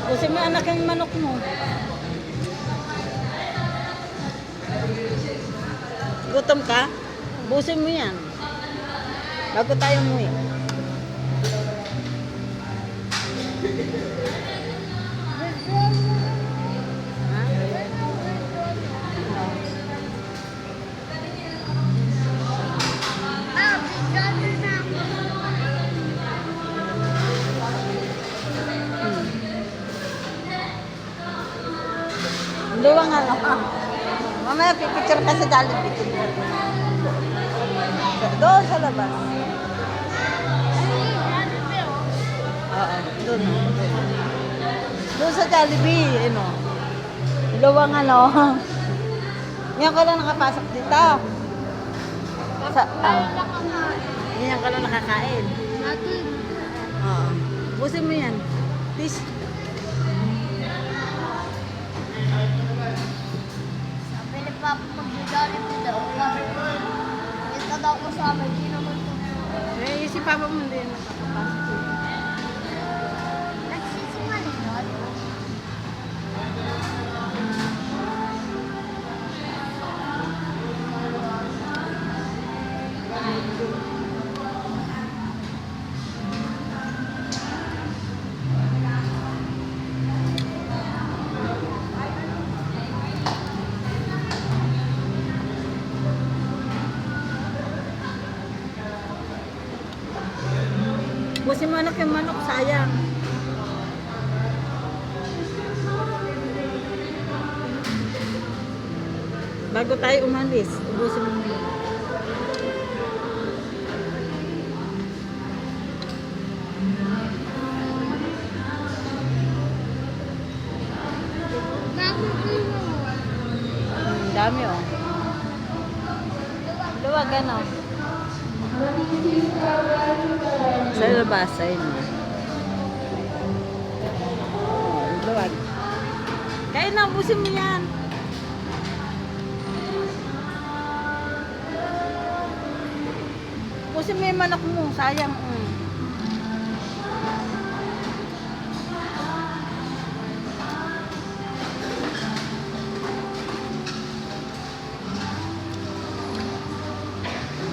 Kasi may anak yung manok mo. Gutom ka? Busin mo yan. Bago tayo umuwi. Luwang ano. Mamaya pipicture ka sa Jollibee. Doon sa labas. Oo, doon. Doon sa Jollibee, ano. Luwang ano. Ngayon ka lang nakapasok dito. Ngayon ka lang nakakain. Oo. Busin mo yan. Please. Sabi ni Papa, mag-jollibee daw. Ito daw ko sa amin, hindi naman ito. Eh, si Papa mo din nakapasok. Nagsisingaling yun. Busin mo anak yung manok, sayang. Bago tayo umalis, ubusin mo yun. Dami oh. Luwag ano. Sa labas, ayun mo. Oh, luwag. Kaya na, ubusin mo yan. Ubusin mo yung manok mo, sayang.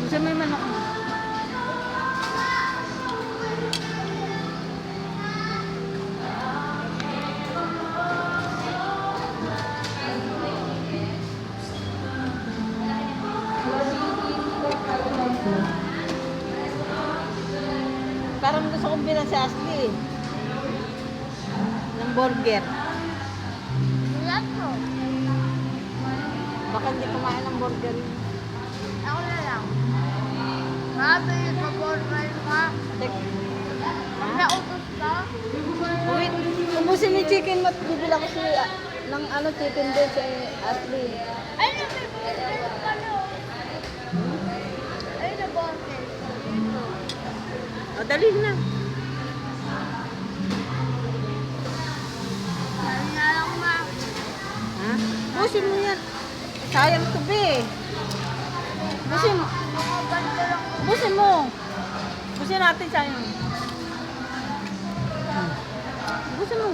Ubusin mo yung manok mo. Parang gusto kong bilang si Ashley ng burger. Wala to. Baka hindi kumain ng burger. Ako na lang. Sabi, pag-order ka. Nautos ka. Wait, ubusin ni chicken mo at bibila ko si ng ano chicken din si Ashley. Ay, nag-order ka no. Ay, nag-order. O, dali na. Dali na lang, ma. Ha? Busin mo yan. Sayang to be. Busin mo. Mga banda lang. Busin mo. Busin natin sayang. Busin mo.